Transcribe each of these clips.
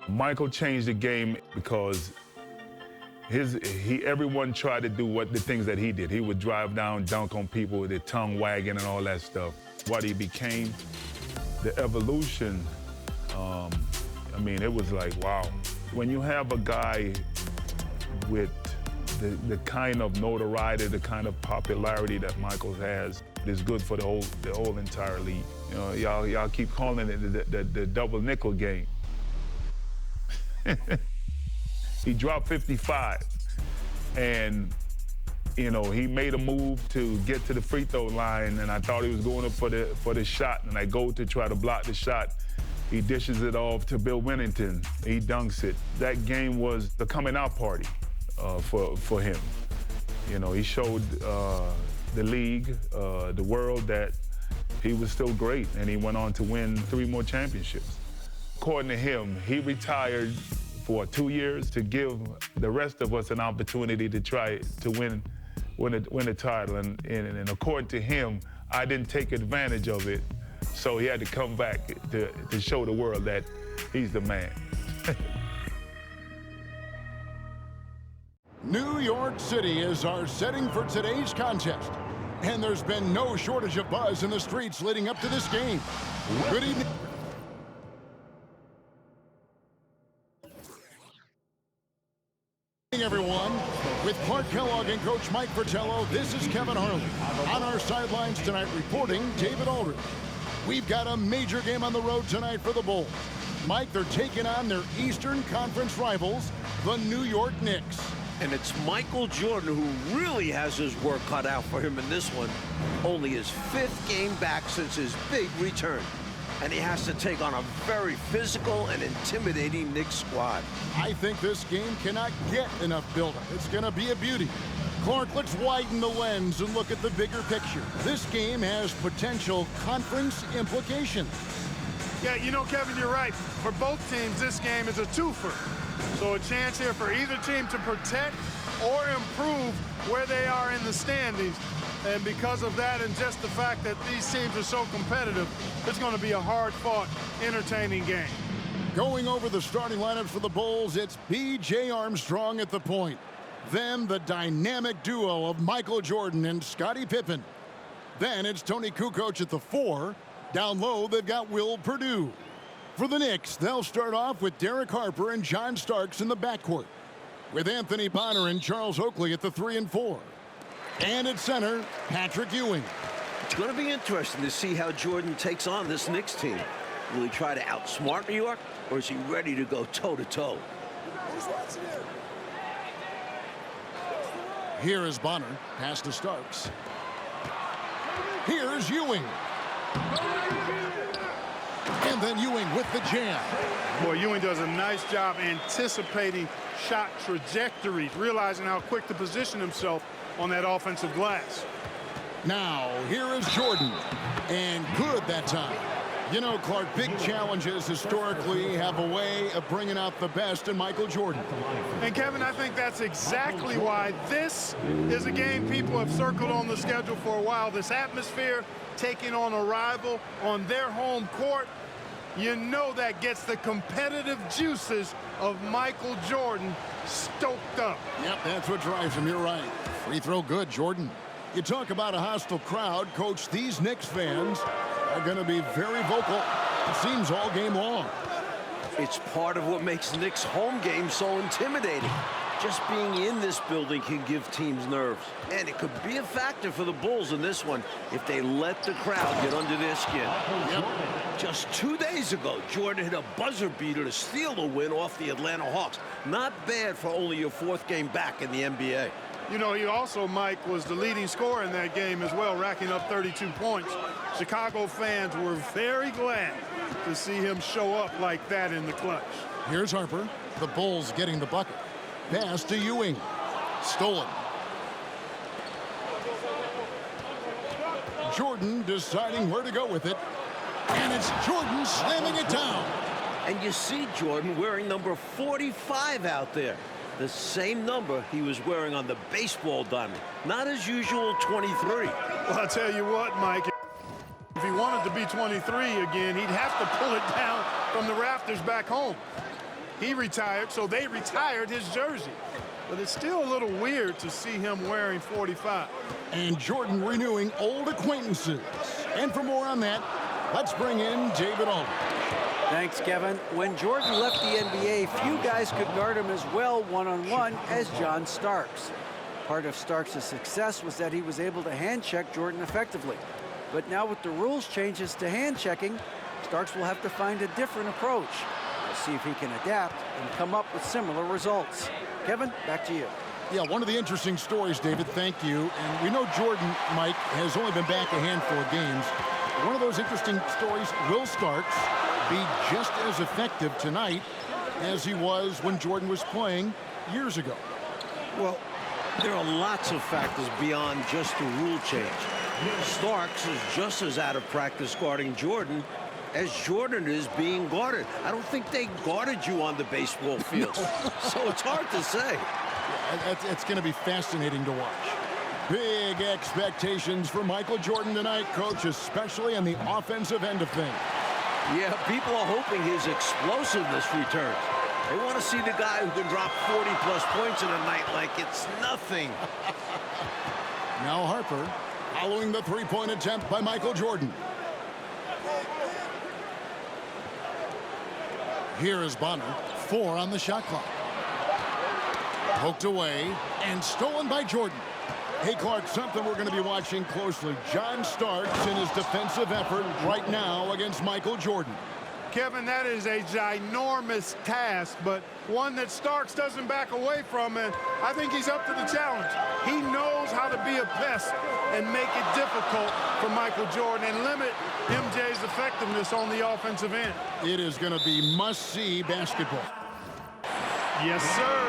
Michael changed the game because everyone tried to do the things that he did. He would drive down, dunk on people with his tongue wagging and all that stuff. What he became, the evolution, I mean, it was like, wow. When you have a guy with the kind of notoriety, the kind of popularity that Michael has, it is good for the whole entire league. You know, y'all keep calling it the double nickel game. He dropped 55, and you know, he made a move to get to the free throw line, and I thought he was going up for the shot, and I go to try to block the shot. He dishes it off to Bill Winnington. He dunks it. That game was the coming out party for him. You know, he showed the league, the world, that he was still great, and he went on to win 3 more championships. According to him, he retired for 2 years to give the rest of us an opportunity to try to win a title. And according to him, I didn't take advantage of it, so he had to come back to show the world that he's the man. New York City is our setting for today's contest, and there's been no shortage of buzz in the streets leading up to this game. Good evening. Everyone, with Clark Kellogg and Coach Mike Fratello, this is Kevin Harlan. On our sidelines tonight reporting, David Aldridge. We've got a major game on the road tonight for the Bulls. Mike, they're taking on their Eastern Conference rivals, the New York Knicks. And it's Michael Jordan who really has his work cut out for him in this one. Only his 5th game back since his big return. And he has to take on a very physical and intimidating Knicks squad. I think this game cannot get enough build-up. It's going to be a beauty. Clark, let's widen the lens and look at the bigger picture. This game has potential conference implications. Yeah, you know, Kevin, you're right. For both teams, this game is a twofer. So a chance here for either team to protect or improve where they are in the standings. And because of that, and just the fact that these teams are so competitive, it's going to be a hard-fought, entertaining game. Going over the starting lineups for the Bulls, it's B.J. Armstrong at the point. Then the dynamic duo of Michael Jordan and Scottie Pippen. Then it's Tony Kukoc at the 4. Down low, they've got Will Perdue. For the Knicks, they'll start off with Derek Harper and John Starks in the backcourt, with Anthony Bonner and Charles Oakley at the 3 and 4. And at center, Patrick Ewing. It's going to be interesting to see how Jordan takes on this Knicks team. Will he try to outsmart New York, or is he ready to go toe-to-toe? Here is Bonner, pass to Starks. Here's Ewing. And then Ewing with the jam. Boy, Ewing does a nice job anticipating shot trajectories, realizing how quick to position himself on that offensive glass. Now, here is Jordan. And good that time. You know, Clark, big challenges historically have a way of bringing out the best in Michael Jordan. And, Kevin, I think that's exactly why this is a game people have circled on the schedule for a while. This atmosphere, taking on a rival on their home court, you know that gets the competitive juices of Michael Jordan stoked up. Yep, that's what drives him. You're right. Free throw good, Jordan. You talk about a hostile crowd. Coach, these Knicks fans are going to be very vocal, it seems, all game long. It's part of what makes Knicks' home games so intimidating. Just being in this building can give teams nerves. And it could be a factor for the Bulls in this one if they let the crowd get under their skin. Yep. Just 2 days ago, Jordan hit a buzzer beater to steal the win off the Atlanta Hawks. Not bad for only your 4th game back in the NBA. You know, he also, Mike, was the leading scorer in that game as well, racking up 32 points. Chicago fans were very glad to see him show up like that in the clutch. Here's Harper. The Bulls getting the bucket. Pass to Ewing. Stolen. Jordan deciding where to go with it. And it's Jordan slamming it down. And you see Jordan wearing number 45 out there. The same number he was wearing on the baseball diamond. Not his usual 23. Well, I'll tell you what, Mike, if he wanted to be 23 again, he'd have to pull it down from the rafters back home. He retired, so they retired his jersey. But it's still a little weird to see him wearing 45. And Jordan renewing old acquaintances. And for more on that, let's bring in David Aldridge. Thanks, Kevin. When Jordan left the NBA, few guys could guard him as well one-on-one as John Starks. Part of Starks' success was that he was able to hand-check Jordan effectively. But now with the rules changes to hand-checking, Starks will have to find a different approach. We'll see if he can adapt and come up with similar results. Kevin, back to you. Yeah, one of the interesting stories, David, thank you. And we know Jordan, Mike, has only been back a handful of games. One of those interesting stories, will Starks be just as effective tonight as he was when Jordan was playing years ago? Well, there are lots of factors beyond just the rule change. Starks is just as out of practice guarding Jordan as Jordan is being guarded. I don't think they guarded you on the baseball field. So it's hard to say. It's going to be fascinating to watch. Big expectations for Michael Jordan tonight, Coach, especially on the offensive end of things. Yeah, people are hoping his explosiveness returns. They want to see the guy who can drop 40-plus points in a night like it's nothing. Now Harper following the three-point attempt by Michael Jordan. Here is Bonner, 4 on the shot clock. Poked away and stolen by Jordan. Hey, Clark, something we're going to be watching closely. John Starks in his defensive effort right now against Michael Jordan. Kevin, that is a ginormous task, but one that Starks doesn't back away from, and I think he's up to the challenge. He knows how to be a pest and make it difficult for Michael Jordan and limit MJ's effectiveness on the offensive end. It is going to be must-see basketball. Yes, sir.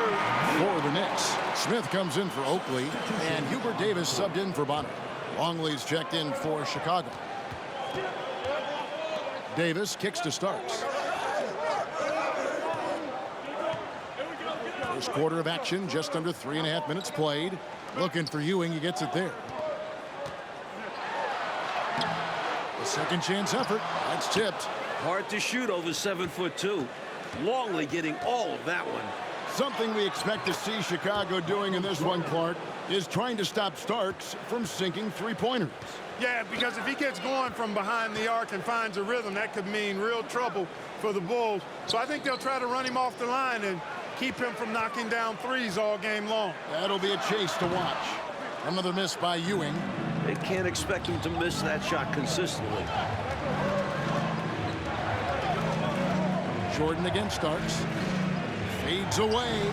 For the Knicks, Smith comes in for Oakley, and Hubert Davis subbed in for Bonner. Longley's checked in for Chicago. Davis kicks to Starks. First quarter of action, just under 3.5 minutes played. Looking for Ewing, he gets it there. The second chance effort, that's tipped. Hard to shoot over 7'2". Longley getting all of that one. Something we expect to see Chicago doing in this one, Clark, is trying to stop Starks from sinking three-pointers. Yeah, because if he gets going from behind the arc and finds a rhythm, that could mean real trouble for the Bulls. So I think they'll try to run him off the line and keep him from knocking down threes all game long. That'll be a chase to watch. Another miss by Ewing. They can't expect him to miss that shot consistently. Jordan against Starks. Fades away.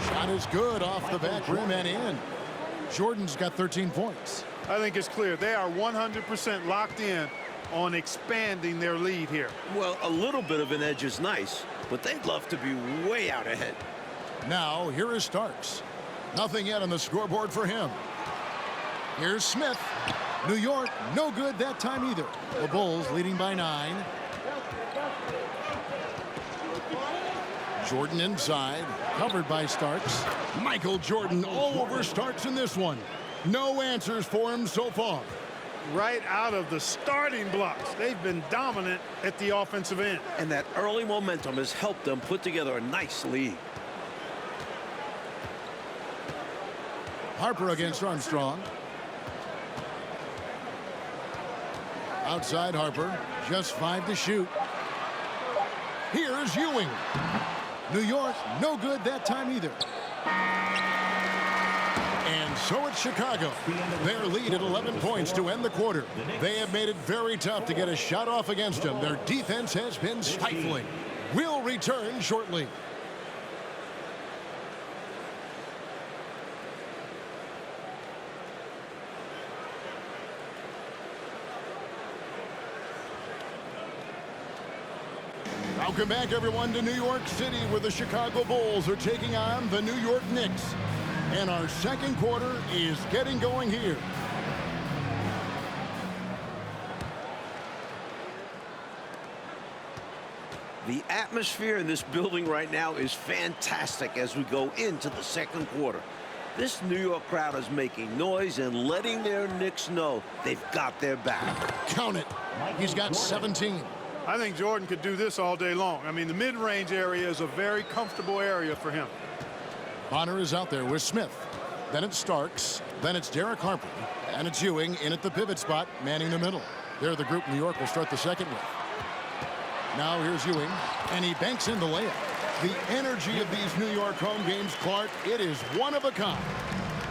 Shot is good off the back rim and in. Jordan's got 13 points. I think it's clear they are 100% locked in on expanding their lead here. Well, a little bit of an edge is nice, but they'd love to be way out ahead. Now, here is Starks. Nothing yet on the scoreboard for him. Here's Smith. New York, no good that time either. The Bulls leading by 9. Jordan inside, covered by Starks. Michael Jordan all over Starks in this one. No answers for him so far. Right out of the starting blocks, they've been dominant at the offensive end. And that early momentum has helped them put together a nice lead. Harper against Armstrong. Outside Harper, just 5 to shoot. Here's Ewing. New York, no good that time either. And so it's Chicago. Their lead at 11 points to end the quarter. They have made it very tough to get a shot off against them. Their defense has been stifling. We'll return shortly. Welcome back, everyone, to New York City, where the Chicago Bulls are taking on the New York Knicks. And our second quarter is getting going here. The atmosphere in this building right now is fantastic as we go into the second quarter. This New York crowd is making noise and letting their Knicks know they've got their back. Count it. He's got 17. I think Jordan could do this all day long. I mean, the mid-range area is a very comfortable area for him. Bonner is out there with Smith. Then it's Starks. Then it's Derek Harper. And it's Ewing in at the pivot spot, manning the middle. They're the group New York will start the second with. Now here's Ewing, and he banks in the layup. The energy of these New York home games, Clark, it is one of a kind.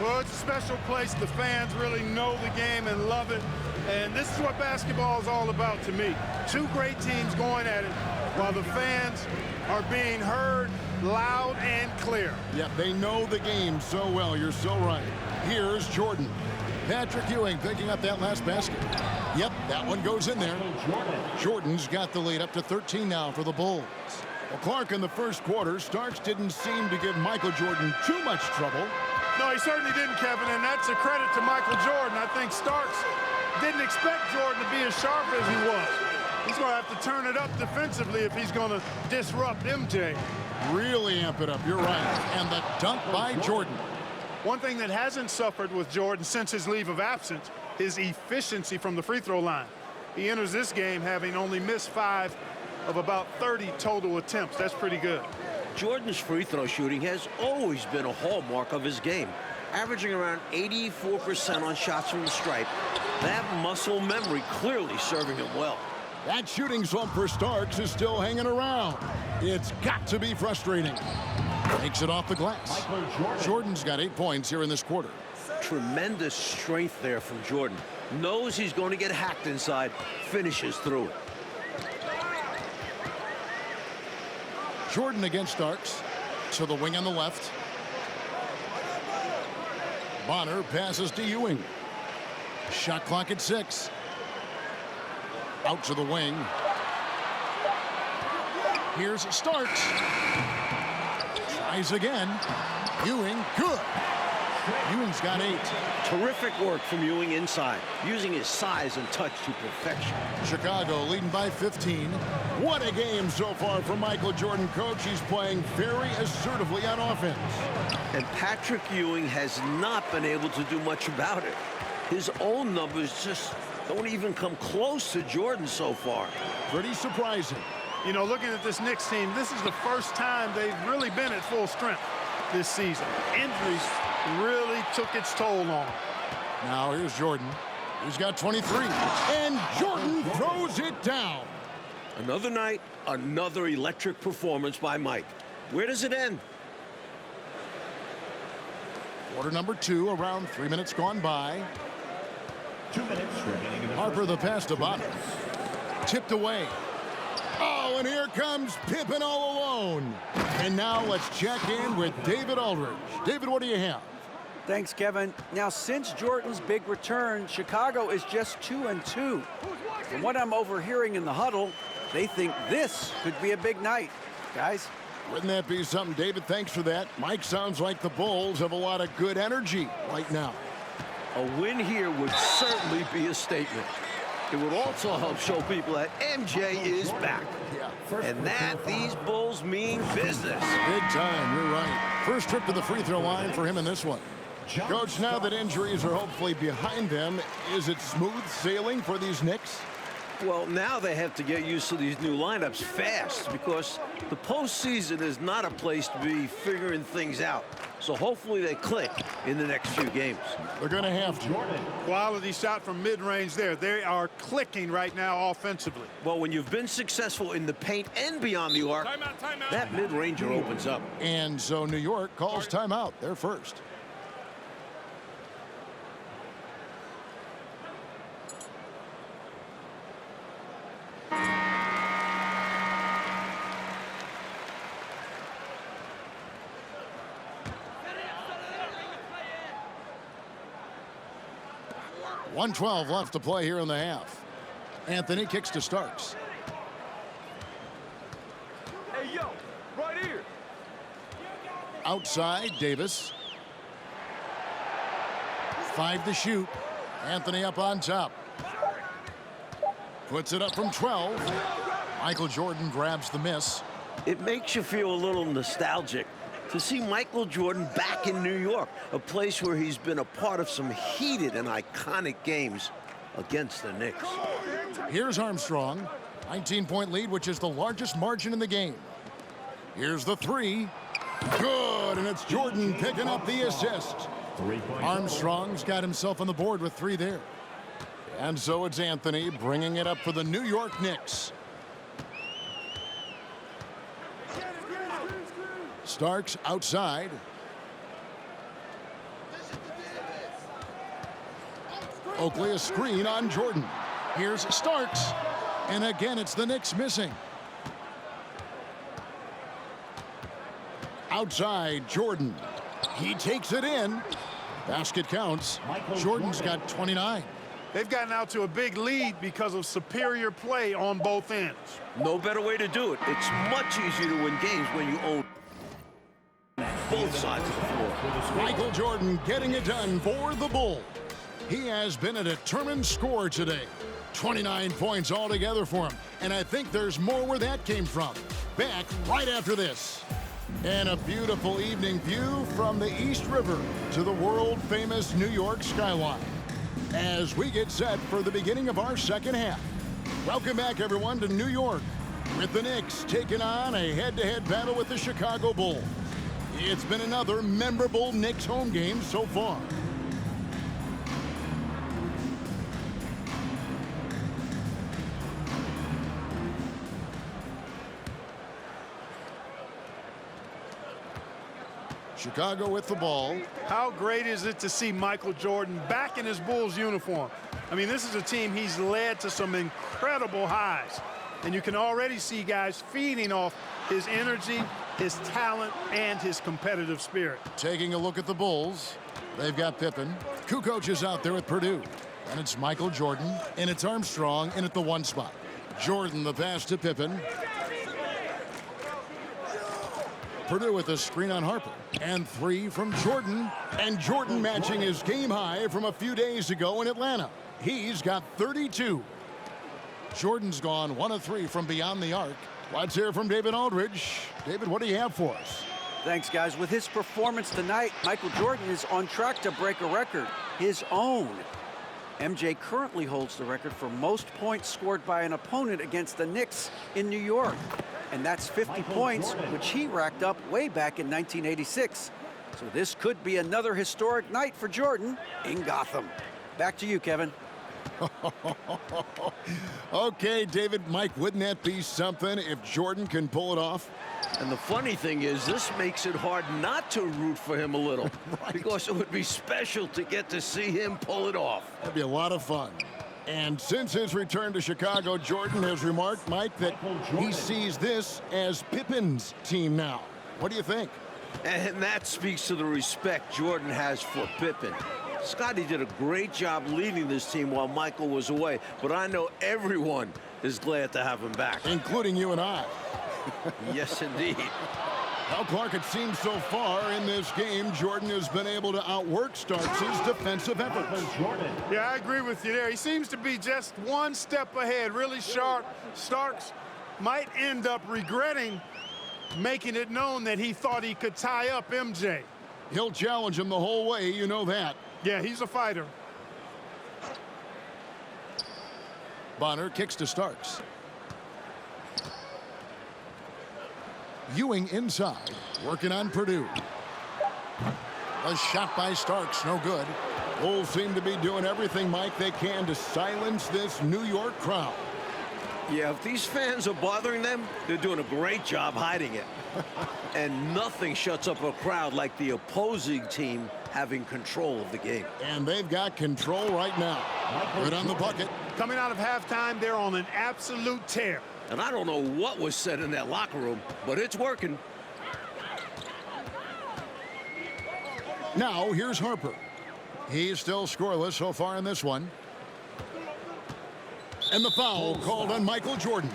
Well, it's a special place. The fans really know the game and love it. And this is what basketball is all about to me. Two great teams going at it while the fans are being heard loud and clear. Yep, they know the game so well. You're so right. Here's Jordan. Patrick Ewing picking up that last basket. Yep, that one goes in there. Jordan's got the lead up to 13 now for the Bulls. Well, Clark, in the first quarter, Starks didn't seem to give Michael Jordan too much trouble. No, he certainly didn't, Kevin, and that's a credit to Michael Jordan. I think Starks didn't expect Jordan to be as sharp as he was. He's going to have to turn it up defensively if he's going to disrupt MJ. Really amp it up, you're right. And the dunk by Jordan. One thing that hasn't suffered with Jordan since his leave of absence is efficiency from the free throw line. He enters this game having only missed 5 of about 30 total attempts. That's pretty good. Jordan's free throw shooting has always been a hallmark of his game, averaging around 84% on shots from the stripe. That muscle memory clearly serving him well. That shooting slump for Starks is still hanging around. It's got to be frustrating. Takes it off the glass. Jordan's got 8 points here in this quarter. Tremendous strength there from Jordan. Knows he's going to get hacked inside, finishes through it. Jordan against Starks. To the wing on the left. Bonner passes to Ewing. Shot clock at 6. Out to the wing. Here's Starks. Tries again. Ewing, good. Ewing's got 8. Terrific work from Ewing inside, using his size and touch to perfection. Chicago leading by 15. What a game so far from Michael Jordan, coach. He's playing very assertively on offense. And Patrick Ewing has not been able to do much about it. His own numbers just don't even come close to Jordan so far. Pretty surprising. You know, looking at this Knicks team, this is the first time they've really been at full strength this season. Injuries really took its toll on him. Now here's Jordan. He's got 23. And Jordan throws it down. Another night, another electric performance by Mike. Where does it end? Quarter number 2, around 3 minutes gone by. 2 minutes remaining in the Harper the pass to Bonner. Tipped away. Oh, and here comes Pippen all alone. And now let's check in with David Aldridge. David, what do you have? Thanks, Kevin. Now, since Jordan's big return, Chicago is just 2-2. From what I'm overhearing in the huddle, they think this could be a big night. Guys? Wouldn't that be something, David? Thanks for that. Mike, sounds like the Bulls have a lot of good energy right now. A win here would certainly be a statement. It would also help show people that MJ is back. And that these Bulls mean business. Big time, you're right. First trip to the free throw line for him in this one. Coach, now that injuries are hopefully behind them, is it smooth sailing for these Knicks? Well, now they have to get used to these new lineups fast because the postseason is not a place to be figuring things out. So hopefully they click in the next few games. They're going to have to. Quality shot from mid-range there. They are clicking right now offensively. Well, when you've been successful in the paint and beyond the arc, that mid-ranger opens up. And so New York calls timeout. They're first. .112 left to play here in the half. Anthony kicks to Starks. Hey, yo, right here. Outside, Davis. 5 to shoot. Anthony up on top. Puts it up from 12. Michael Jordan grabs the miss. It makes you feel a little nostalgic to see Michael Jordan back in New York, a place where he's been a part of some heated and iconic games against the Knicks. Here's Armstrong. 19-point lead, which is the largest margin in the game. Here's the three. Good, and it's Jordan picking up the assist. Armstrong's got himself on the board with 3 there. And so it's Anthony bringing it up for the New York Knicks. Starks outside. Oakley a screen on Jordan. Here's Starks. And again, it's the Knicks missing. Outside, Jordan. He takes it in. Basket counts. Jordan's got 29. They've gotten out to a big lead because of superior play on both ends. No better way to do it. It's much easier to win games when you own both sides of the floor. Michael Jordan getting it done for the Bulls. He has been a determined scorer today. 29 points altogether for him. And I think there's more where that came from. Back right after this. And a beautiful evening view from the East River to the world-famous New York skyline as we get set for the beginning of our second half. Welcome back, everyone, to New York with the Knicks taking on a head-to-head battle with the Chicago Bulls. It's been another memorable Knicks home game so far. Chicago with the ball. How great is it to see Michael Jordan back in his Bulls uniform? I mean, this is a team he's led to some incredible highs. And you can already see guys feeding off his energy, his talent, and his competitive spirit. Taking a look at the Bulls, they've got Pippen. Kukoc is out there with Purdue. And it's Michael Jordan, and it's Armstrong in at the 1 spot. Jordan the pass to Pippen. Purdue with a screen on Harper. And 3 from Jordan. And Jordan matching his game high from a few days ago in Atlanta. He's got 32. Jordan's gone 1 of 3 from beyond the arc. Let's hear from David Aldridge. David, what do you have for us? Thanks, guys. With his performance tonight, Michael Jordan is on track to break a record, his own. MJ currently holds the record for most points scored by an opponent against the Knicks in New York. And that's 50 points, which he racked up way back in 1986. So this could be another historic night for Jordan in Gotham. Back to you, Kevin. Okay, David, Mike, wouldn't that be something if Jordan can pull it off? And the funny thing is, this makes it hard not to root for him a little. Right. Because it would be special to get to see him pull it off. That'd be a lot of fun. And since his return to Chicago, Jordan has remarked, Mike, that he sees this as Pippen's team now. What do you think? And that speaks to the respect Jordan has for Pippen. Scotty did a great job leading this team while Michael was away, but I know everyone is glad to have him back. Including you and I. Yes, indeed. Well, Clark, it seems so far in this game, Jordan has been able to outwork Starks' defensive efforts. Yeah, I agree with you there. He seems to be just one step ahead, really sharp. Starks might end up regretting making it known that he thought he could tie up MJ. He'll challenge him the whole way, you know that. Yeah, he's a fighter. Bonner kicks to Starks. Ewing inside, working on Purdue. A shot by Starks, no good. Bulls seem to be doing everything, Mike, they can to silence this New York crowd. Yeah, if these fans are bothering them, they're doing a great job hiding it. And nothing shuts up a crowd like the opposing team having control of the game. And they've got control right now. Good on the bucket. Coming out of halftime, they're on an absolute tear. And I don't know what was said in that locker room, but it's working. Now, here's Harper. He's still scoreless so far in this one. And the foul called on Michael Jordan.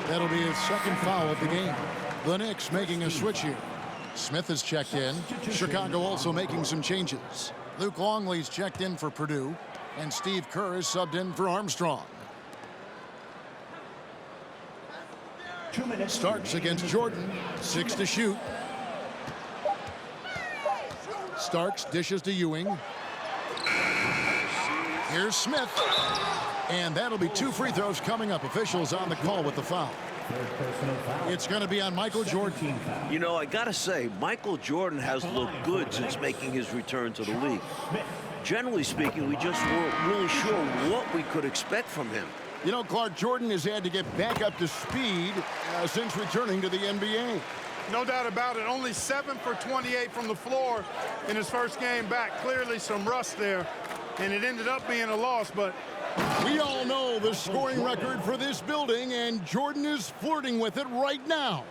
That'll be his second foul of the game. The Knicks making a switch here. Smith is checked in. Chicago also making some changes. Luke Longley's checked in for Purdue. And Steve Kerr is subbed in for Armstrong. Starks against Jordan. 6 to shoot. Starks dishes to Ewing. Here's Smith. And that'll be 2 free throws coming up. Officials on the call with the foul. It's going to be on Michael Jordan. You know, I got to say, Michael Jordan has looked good since making his return to the league. Generally speaking, we just weren't really sure what we could expect from him. You know, Clark, Jordan has had to get back up to speed since returning to the NBA. No doubt about it. Only 7 for 28 from the floor in his first game back. Clearly some rust there, and it ended up being a loss, but we all know the scoring record for this building, and Jordan is flirting with it right now.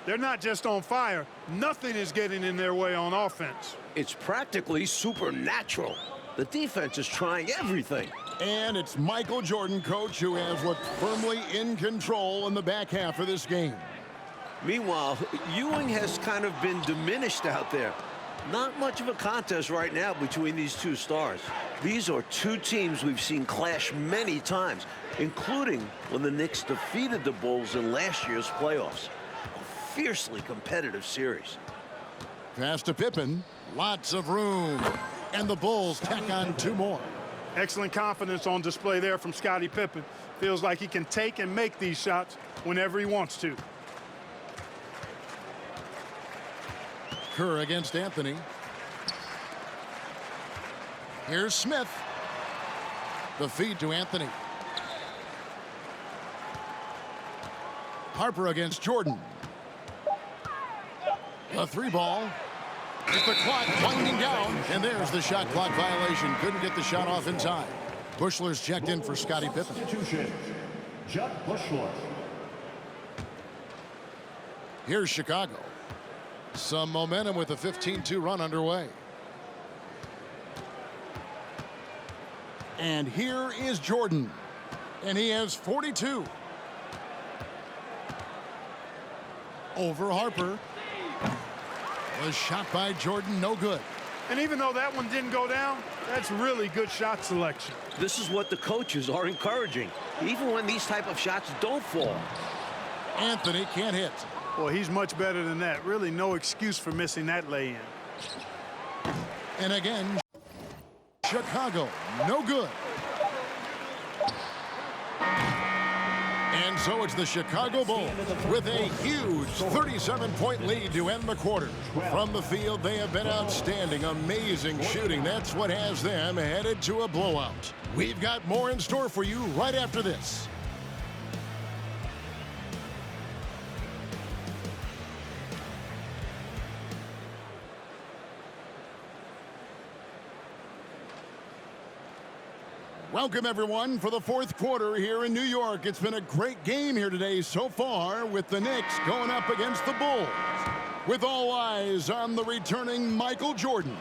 They're not just on fire. Nothing is getting in their way on offense. It's practically supernatural. The defense is trying everything. And it's Michael Jordan, coach, who has looked firmly in control in the back half of this game. Meanwhile, Ewing has kind of been diminished out there. Not much of a contest right now between these two stars. These are two teams we've seen clash many times, including when the Knicks defeated the Bulls in last year's playoffs. A fiercely competitive series. Pass to Pippen. Lots of room. And the Bulls tack on 2 more. Excellent confidence on display there from Scottie Pippen. Feels like he can take and make these shots whenever he wants to. Kerr against Anthony. Here's Smith. The feed to Anthony. Harper against Jordan. The 3-ball. With the clock winding down, and there's the shot clock violation. Couldn't get the shot off in time. Bushler's checked in for Scottie Pippen. Substitution. Judd Bushler. Here's Chicago. Some momentum with a 15-2 run underway. And here is Jordan. And he has 42. Over Harper. The shot by Jordan, no good. And even though that one didn't go down, that's really good shot selection. This is what the coaches are encouraging, even when these type of shots don't fall. Anthony can't hit. Well, he's much better than that. Really no excuse for missing that lay-in. And again, Chicago, no good. And so it's the Chicago Bulls with a huge 37-point lead to end the quarter. From the field, they have been outstanding, amazing shooting. That's what has them headed to a blowout. We've got more in store for you right after this. Welcome, everyone, for the 4th quarter here in New York. It's been a great game here today so far, with the Knicks going up against the Bulls, with all eyes on the returning Michael Jordan.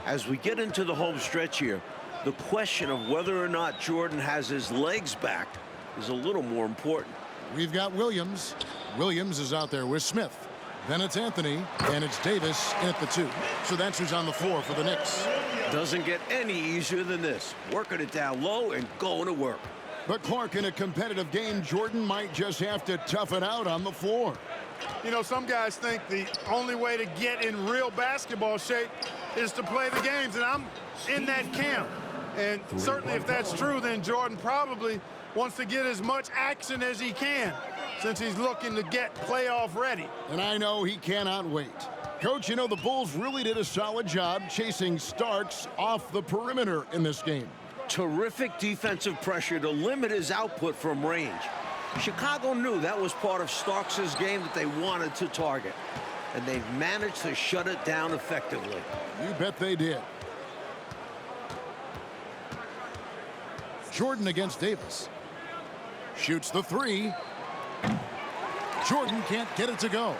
As we get into the home stretch here, the question of whether or not Jordan has his legs back is a little more important. We've got Williams. Williams is out there with Smith. Then it's Anthony, and it's Davis in at the 2. So that's who's on the floor for the Knicks. Doesn't get any easier than this. Working it down low and going to work. But Clark, in a competitive game, Jordan might just have to tough it out on the floor. You know, some guys think the only way to get in real basketball shape is to play the games, and I'm in that camp. And certainly if that's true, then Jordan probably wants to get as much action as he can, since he's looking to get playoff ready. And I know he cannot wait. Coach, you know, the Bulls really did a solid job chasing Starks off the perimeter in this game. Terrific defensive pressure to limit his output from range. Chicago knew that was part of Starks' game that they wanted to target, and they've managed to shut it down effectively. You bet they did. Jordan against Davis. Shoots the 3. Jordan can't get it to go.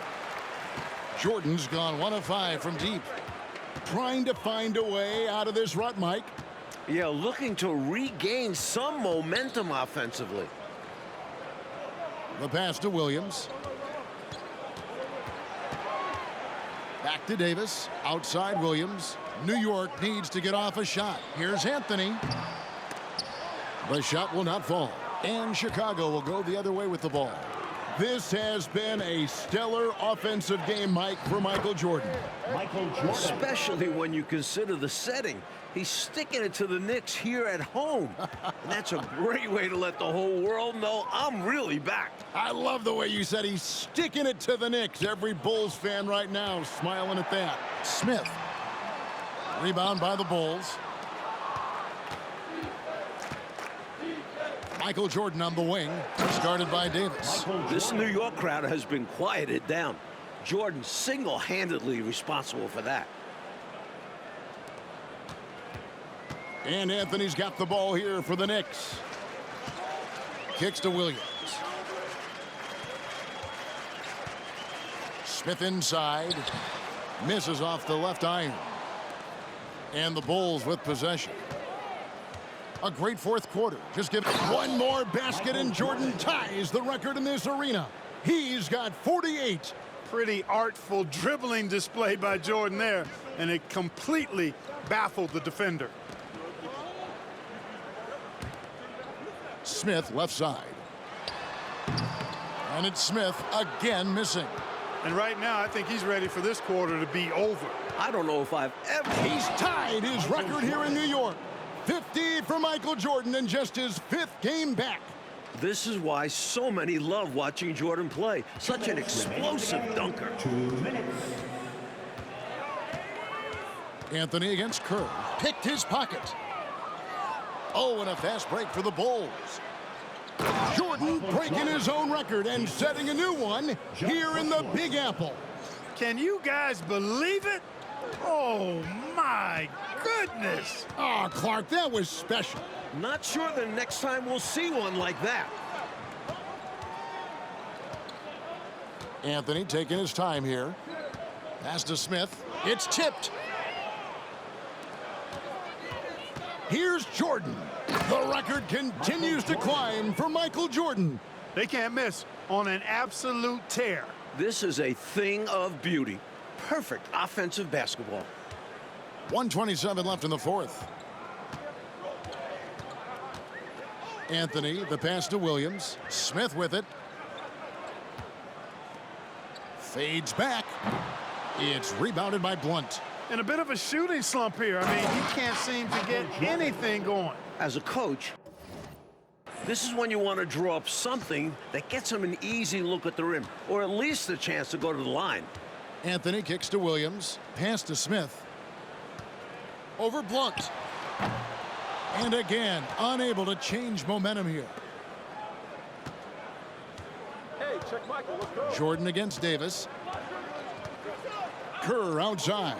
Jordan's gone 1 of 5 from deep. Trying to find a way out of this rut, Mike. Yeah, looking to regain some momentum offensively. The pass to Williams. Back to Davis. Outside Williams. New York needs to get off a shot. Here's Anthony. The shot will not fall. And Chicago will go the other way with the ball. This has been a stellar offensive game, Mike, for Michael Jordan. Michael Jordan. Especially when you consider the setting. He's sticking it to the Knicks here at home. And that's a great way to let the whole world know I'm really back. I love the way you said he's sticking it to the Knicks. Every Bulls fan right now smiling at that. Smith. Rebound by the Bulls. Michael Jordan on the wing, started by Davis. This New York crowd has been quieted down. Jordan single-handedly responsible for that. And Anthony's got the ball here for the Knicks. Kicks to Williams. Smith inside. Misses off the left iron. And the Bulls with possession. A great fourth quarter. Just give one more basket and Jordan ties the record in this arena. He's got 48. Pretty artful dribbling display by Jordan there, and it completely baffled the defender. Smith left side. And it's Smith again missing. And right now, I think he's ready for this quarter to be over. I don't know if I've ever... He's tied his record here in New York. 50 for Michael Jordan in just his 5th game back. This is why so many love watching Jordan play. Such an explosive dunker. 2 minutes. Anthony against Kerr. Picked his pocket. Oh, and a fast break for the Bulls. Jordan breaking his own record and setting a new one here in the Big Apple. Can you guys believe it? Oh, my goodness. Oh, Clark, that was special. Not sure the next time we'll see one like that. Anthony taking his time here. Pass to Smith. It's tipped. Here's Jordan. The record continues to climb for Michael Jordan. They can't miss on an absolute tear. This is a thing of beauty. Perfect offensive basketball. 1:27 left in the fourth. Anthony, the pass to Williams. Smith with it. Fades back. It's rebounded by Blunt. In a bit of a shooting slump here. I mean, he can't seem to get anything going. As a coach, this is when you want to draw up something that gets him an easy look at the rim, or at least a chance to go to the line. Anthony kicks to Williams. Pass to Smith. Over Blunt. And again, unable to change momentum here. Hey, check Michael. Let's go. Jordan against Davis. Kerr outside.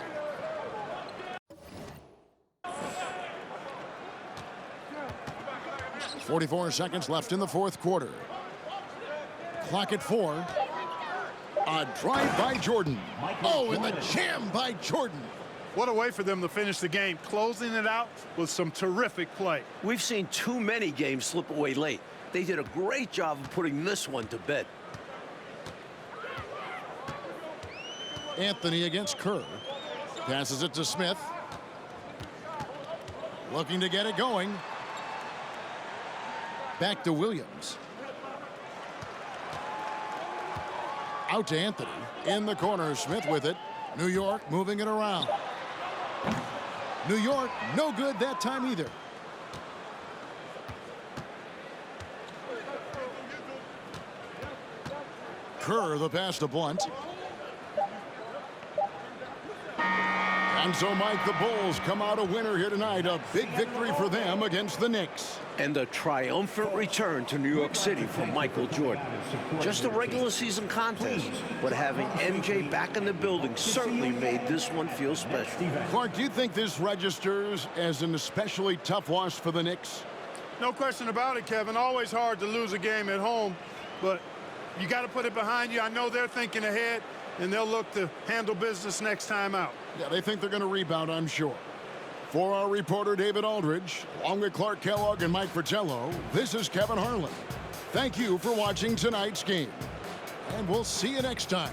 .44 seconds left in the fourth quarter. Clock at 4. A drive by Jordan. Oh, and the jam by Jordan. What a way for them to finish the game, closing it out with some terrific play. We've seen too many games slip away late. They did a great job of putting this one to bed. Anthony against Kerr. Passes it to Smith. Looking to get it going. Back to Williams. Out to Anthony. In the corner, Smith with it. New York moving it around. New York, no good that time either. Kerr, the pass to Blunt. And so, Mike, the Bulls come out a winner here tonight. A big victory for them against the Knicks. And a triumphant return to New York City for Michael Jordan. Just a regular season contest, but having MJ back in the building certainly made this one feel special. Clark, do you think this registers as an especially tough loss for the Knicks? No question about it, Kevin. Always hard to lose a game at home, but you got to put it behind you. I know they're thinking ahead, and they'll look to handle business next time out. Yeah, they think they're going to rebound, I'm sure. For our reporter, David Aldridge, along with Clark Kellogg and Mike Fratello, this is Kevin Harlan. Thank you for watching tonight's game, and we'll see you next time.